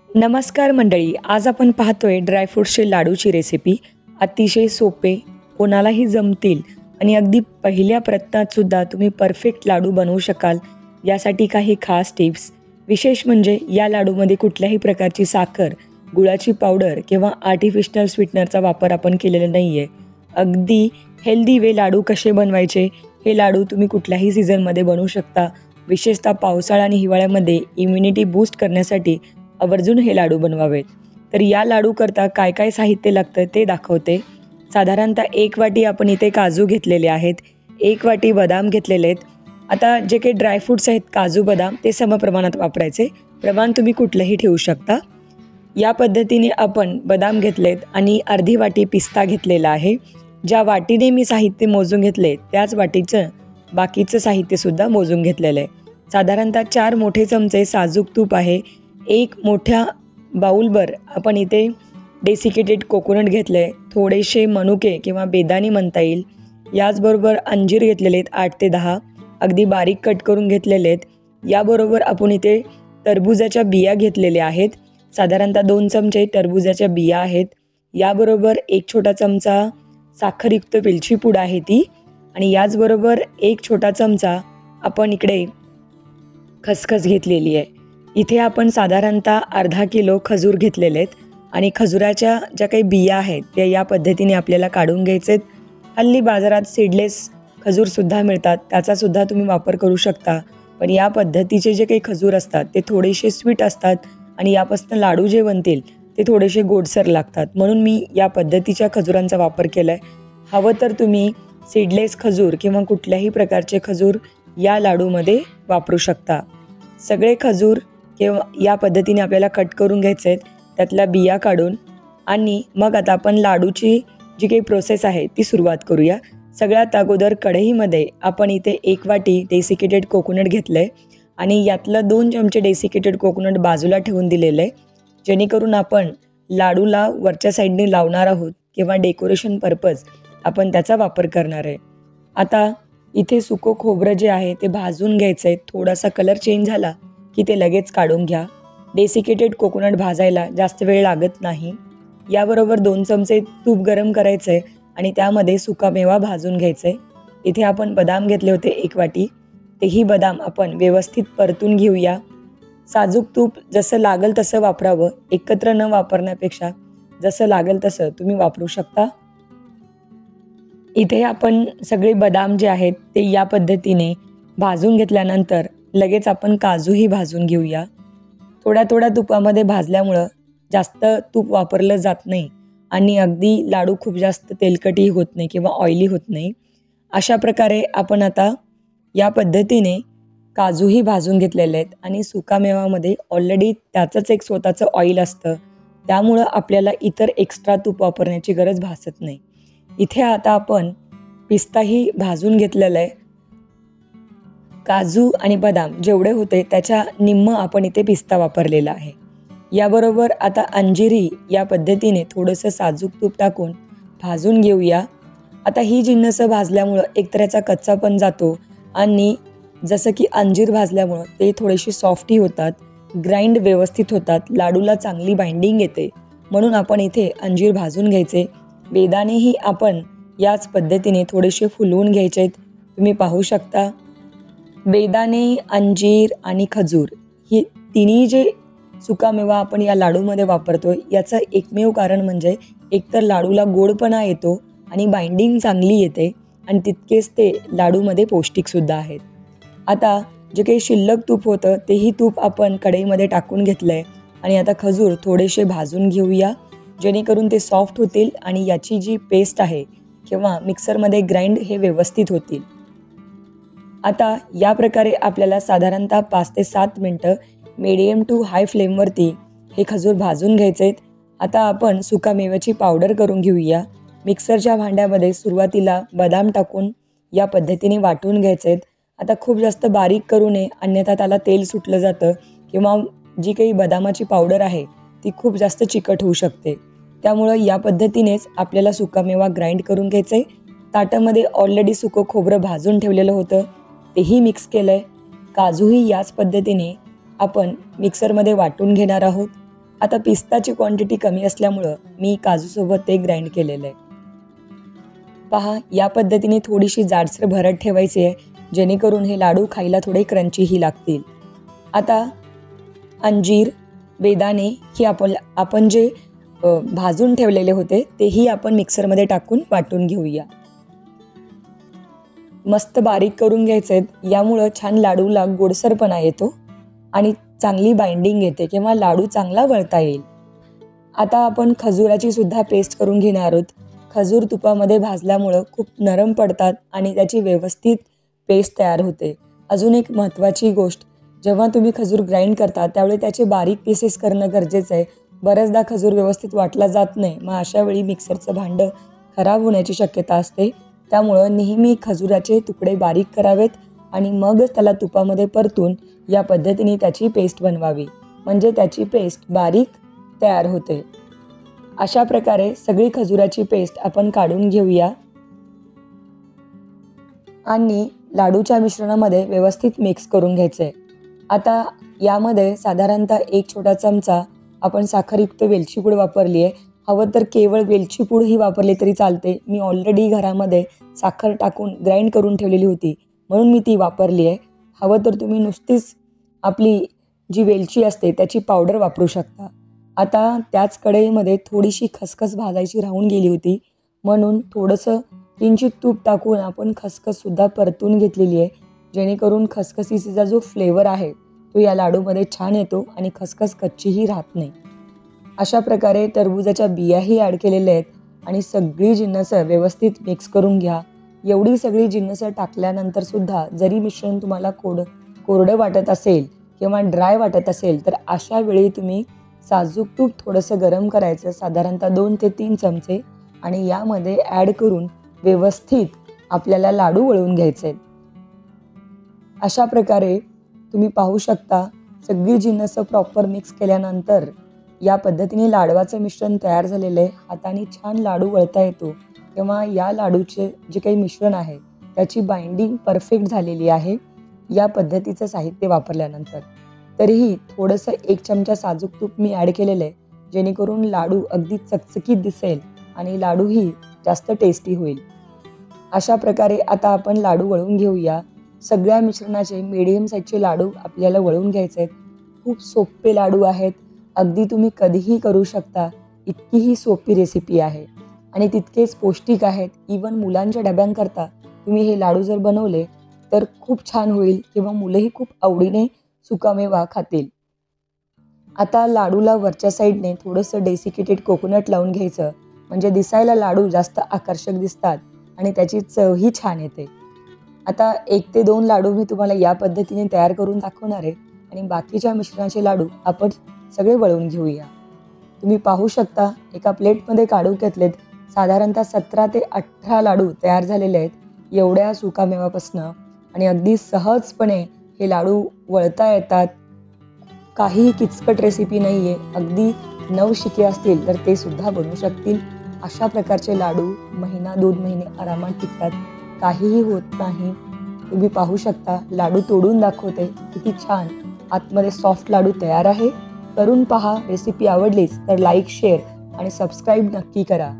नमस्कार मंडळी, आज आपण पाहतोय ड्रायफ्रूट्सचे लाडूची रेसिपी. अतिशय सोपे, कोणालाही जमतील आणि अगदी पहिल्या प्रयत्नातसुद्धा तुम्ही परफेक्ट लाडू बनवू शकाल. यासाठी काही खास टिप्स. विशेष म्हणजे या लाडूमध्ये कुठल्याही प्रकारची साखर, गुळाची पावडर किंवा आर्टिफिशियल स्वीटनरचा वापर आपण केलेला नाही आहे. अगदी हेल्दी वे लाडू कसे बनवायचे, हे लाडू तुम्ही कुठल्याही सीझनमध्ये बनवू शकता. विशेषतः पावसाळा आणि हिवाळ्यामध्ये इम्युनिटी बूस्ट करण्यासाठी आवर्जून हे लाडू बनवावेत. तर या लाडू करता काय काय साहित्य लागतं ते दाखवते. साधारणतः 1 वाटी आपण इथे काजू घेतलेले आहेत, 1 वाटी बदाम घेतलेले आहेत. आता जे काही ड्रायफ्रूट्स आहेत काजू बदाम ते समप्रमाणात वापरायचे. प्रमाण तुम्ही कुठलंही ठेवू शकता. या पद्धतीने आपण बदाम घेतलेत आणि अर्धी वाटी पिस्ता घेतलेला आहे. ज्या वाटीने मी साहित्य मोजून घेतले त्याच वाटीचं बाकीचं साहित्यसुद्धा मोजून घेतलेलं आहे. साधारणतः 4 मोठे चमचे साजूक तूप आहे. 1 मोठ्या बाऊलभर आपण इथे डेसिकेटेड कोकोनट घेतलं आहे. थोडेसे मनुके किंवा बेदाणे म्हणता येईल. याचबरोबर अंजीर घेतलेले आहेत 8 ते 10, अगदी बारीक कट करून घेतलेले आहेत. याबरोबर आपण इथे टरबुजाच्या बिया घेतलेल्या आहेत. साधारणतः 2 चमचे टरबुजाच्या बिया आहेत. याबरोबर 1 छोटा चमचा साखरयुक्त वेलची पूड आहे ती, आणि याचबरोबर 1 छोटा चमचा आपण इकडे खसखस घेतलेली आहे. इथे आपण साधारणतः अर्धा किलो खजूर घेतलेले आहेत आणि खजुराच्या ज्या काही बिया आहेत त्या या पद्धतीने आपल्याला काढून घ्यायचे आहेत. हल्ली बाजारात सीडलेस खजूरसुद्धा मिळतात, त्याचासुद्धा तुम्ही वापर करू शकता. पण या पद्धतीचे जे काही खजूर असतात ते थोडेसे स्वीट असतात आणि यापासून लाडू जे बनतील ते थोडेसे गोडसर लागतात, म्हणून मी या पद्धतीच्या खजुरांचा वापर केला आहे. हवं तर तुम्ही सीडलेस खजूर किंवा कुठल्याही प्रकारचे खजूर या लाडूमध्ये वापरू शकता. सगळे खजूर किंवा या पद्धतीने आपल्याला कट करून घ्यायचे आहेत, त्यातल्या बिया काढून. आणि मग आता आपण लाडूची जी काही प्रोसेस आहे ती सुरुवात करूया. सगळ्यात अगोदर कढईमध्ये आपण इथे 1 वाटी डेसिकेटेड कोकोनट घेतलं आहे आणि यातलं 2 चमचे डेसिकेटेड कोकोनट बाजूला ठेवून दिलेलं आहे, जेणेकरून आपण लाडूला वरच्या साईडने लावणार आहोत किंवा डेकोरेशन पर्पज आपण त्याचा वापर करणार आहे. आता इथे सुकं खोबरं जे आहे ते भाजून घ्यायचं आहे. थोडासा कलर चेंज झाला की ते लगेच काढून घ्या. डेसिकेटेड कोकोनट भाजायला जास्त वेळ लागत नाही. याबरोबर 2 चमचे तूप गरम करायचं आहे आणि त्यामध्ये सुकामेवा भाजून घ्यायचं आहे. इथे आपण बदाम घेतले होते 1 वाटी, तेही बदाम आपण व्यवस्थित परतून घेऊया. साजूक तूप जसं लागेल तसं वापरावं, एकत्र न वापरण्यापेक्षा जसं लागेल तसं तुम्ही वापरू शकता. इथे आपण सगळे बदाम जे आहेत ते या पद्धतीने भाजून घेतल्यानंतर लगेच आपण काजूही भाजून घेऊया. थोड्या थोड्या तुपामध्ये भाजल्यामुळं जास्त तूप वापरलं जात नाही आणि अगदी लाडू खूप जास्त तेलकटही होत नाही किंवा ऑइली होत नाही. अशा प्रकारे आपण आता या पद्धतीने काजूही भाजून घेतलेले आहेत आणि सुकामेवामध्ये ऑलरेडी त्याचंच एक स्वतःचं ऑइल असतं, त्यामुळं आपल्याला इतर एक्स्ट्रा तूप वापरण्याची गरज भासत नाही. इथे आता आपण पिस्ताही भाजून घेतलेलं आहे. काजू आणि बदाम जेवढे होते त्याच्या निम्म आपण इथे पिस्ता वापरलेला आहे. याबरोबर आता अंजीरही या पद्धतीने थोडंसं साजूक तूप टाकून भाजून घेऊया. आता ही जिन्नसं भाजल्यामुळं एकतर याचा कच्चापण जातो आणि जसं की अंजीर भाजल्यामुळं ते थोडेसे सॉफ्टही होतात, ग्राइंड व्यवस्थित होतात, लाडूला चांगली बाइंडिंग येते, म्हणून आपण इथे अंजीर भाजून घ्यायचे. बेदाणेही आपण याच पद्धतीने थोडेसे फुलवून घ्यायचे आहेत. तुम्ही पाहू शकता बेदाणे, अंजीर आणि खजूर ही तिन्ही जे सुकामेवा आपण या लाडूमध्ये वापरतो याचं एकमेव कारण म्हणजे एकतर लाडूला गोडपणा येतो आणि बाइंडिंग चांगली येते आणि तितकेच ते लाडूमध्ये पौष्टिकसुद्धा आहेत. आता जे काही शिल्लक तूप होतं तेही तूप आपण कढईमध्ये टाकून घेतलं आहे आणि आता खजूर थोडेसे भाजून घेऊया, जेणेकरून ते सॉफ्ट होतील आणि याची जी पेस्ट आहे किंवा मिक्सरमध्ये ग्राइंड हे व्यवस्थित होतील. आता या प्रकारे आपल्याला साधारणतः 5 ते 7 मिनटं मीडियम टू हाय फ्लेमवरती हे खजूर भाजून घ्यायचे आहेत. आता आपण सुकामेव्याची पावडर करून घेऊया. मिक्सरच्या भांड्यामध्ये सुरुवातीला बदाम टाकून या पद्धतीने वाटून घ्यायचे आहेत. आता खूप जास्त बारीक करू नये, अन्यथा त्याला तेल सुटलं जातं किंवा जी काही बदामाची पावडर आहे ती खूप जास्त चिकट होऊ शकते. त्यामुळं या पद्धतीनेच आपल्याला सुकामेवा ग्राइंड करून घ्यायचं आहे. ताटामध्ये ऑलरेडी सुकं खोबरं भाजून ठेवलेलं होतं तेही मिक्स केलं आहे. काजूही याच पद्धतीने आपण मिक्सरमध्ये वाटून घेणार आहोत. आता पिस्ताची क्वांटिटी कमी असल्यामुळं मी काजूसोबत ते ग्राइंड केलेलं आहे. पहा, या पद्धतीने थोडीशी जाडसर भरड ठेवायची आहे, जेणेकरून हे लाडू खायला थोडे क्रंचीही लागतील. आता अंजीर, बेदाणे ही आपण जे भाजून ठेवलेले होते तेही आपण मिक्सरमध्ये टाकून वाटून घेऊया. मस्त बारीक करून घ्यायचे आहेत. यामुळं छान लाडूला गोडसरपणा येतो आणि चांगली बाइंडिंग येते किंवा लाडू चांगला वळता येईल. आता आपण खजुराची सुद्धा पेस्ट करून घेणार आहोत. खजूर तुपामध्ये भाजल्यामुळं खूप नरम पडतात आणि त्याची व्यवस्थित पेस्ट तयार होते. अजून एक महत्त्वाची गोष्ट, जेव्हा तुम्ही खजूर ग्राइंड करता त्यावेळी त्याचे बारीक पीसेस करणं गरजेचं आहे. बऱ्याचदा खजूर व्यवस्थित वाटला जात नाही, मग अशा वेळी मिक्सरचं भांडं खराब होण्याची शक्यता असते. त्यामुळं नेहमी खजुराचे तुकडे बारीक करावेत आणि मगच त्याला तुपामध्ये परतून या पद्धतीने त्याची पेस्ट बनवावी, म्हणजे त्याची पेस्ट बारीक तयार होते. अशा प्रकारे सगळी खजुराची पेस्ट आपण काढून घेऊया आणि लाडूच्या मिश्रणामध्ये व्यवस्थित मिक्स करून घ्यायचे. आता यामध्ये साधारणतः 1 छोटा चमचा आपण साखरयुक्त वेलची पूड वापरली आहे. हवं तर केवळ वेलची पूड ही वापरली तरी चालते. मी ऑलरेडी घरामध्ये साखर टाकून ग्राइंड करून ठेवलेली होती, म्हणून मी ती वापरली आहे. हवं तर तुम्ही नुसतीच आपली जी वेलची असते त्याची पावडर वापरू शकता. आता त्याच कढईमध्ये थोडीशी खसखस भाजायची राहून गेली होती, म्हणून थोडंसं किंचित तूप टाकून आपण खसखससुद्धा परतून घेतलेली आहे, जेणेकरून खसखसीचा जो फ्लेवर आहे तो या लाडूमध्ये छान येतो आणि खसखस कच्चीही राहत नाही. अशा प्रकारे टरबूजाच्या बियाही ॲड केलेल्या आहेत आणि सगळी जिन्नसं व्यवस्थित मिक्स करून घ्या. एवढी सगळी जिन्नसं टाकल्यानंतरसुद्धा जरी मिश्रण तुम्हाला कोरडं वाटत असेल किंवा ड्राय वाटत असेल तर अशा वेळी तुम्ही साजूक तूप थोडंसं गरम करायचं, साधारणतः 2 ते 3 चमचे, आणि यामध्ये ॲड करून व्यवस्थित आपल्याला लाडू वळवून घ्यायचे आहेत. अशा प्रकारे तुम्ही पाहू शकता सगळी जिन्नसं प्रॉपर मिक्स केल्यानंतर या पद्धतीने लाडवाचं मिश्रण तयार झालेलं आहे. हाताने छान लाडू वळता येतो किंवा या लाडूचे जे काही मिश्रण आहे त्याची बाइंडिंग परफेक्ट झालेली आहे या पद्धतीचं साहित्य वापरल्यानंतर. तरीही थोडंसं 1 चमचा साजूक तूप मी ॲड केलेलं आहे, जेणेकरून लाडू अगदी चकचकीत दिसेल आणि लाडूही जास्त टेस्टी होईल. अशा प्रकारे आता आपण लाडू वळवून घेऊया. सगळ्या मिश्रणाचे मीडियम साईजचे लाडू आपल्याला वळवून घ्यायचे आहेत. खूप सोपे लाडू आहेत, अगदी तुम्ही कधीही करू शकता. इतकी ही सोपी रेसिपी आहे आणि तितकेच पौष्टिक आहेत. इवन मुलांच्या डब्यांकरता तुम्ही हे लाडू जर बनवले तर खूप छान होईल किंवा मुलंही खूप आवडीने सुकामेवा खातील. आता लाडूला वरच्या साईडने थोडंसं डेसिकेटेड कोकोनट लावून घ्यायचं, म्हणजे दिसायला लाडू जास्त आकर्षक दिसतात आणि त्याची चवही छान येते. आता 1 ते 2 लाडू मी तुम्हाला या पद्धतीने तयार करून दाखवणार आहे आणि बाकीच्या मिश्रणाचे लाडू आपण सगळे वळवून घेऊया. तुम्ही पाहू शकता एका प्लेटमध्ये काढून घेतलेत. साधारणतः 17 ते 18 लाडू तयार झालेले आहेत एवढ्या सुकामेवापासनं, आणि अगदी सहजपणे हे लाडू वळता येतात. काहीही किचकट रेसिपी नाही आहे. अगदी नवशिके असतील तर ते सुद्धा बनवू शकतील. अशा प्रकारचे लाडू 1-2 महिने आरामात टिकतात, काहीही होत नाही. तुम्ही पाहू शकता लाडू तोडून दाखवते, किती छान आतमध्ये सॉफ्ट लाडू तयार आहे. करून पहा. रेसिपी आवडलीच तर लाईक, शेअर आणि सबस्क्राईब नक्की करा.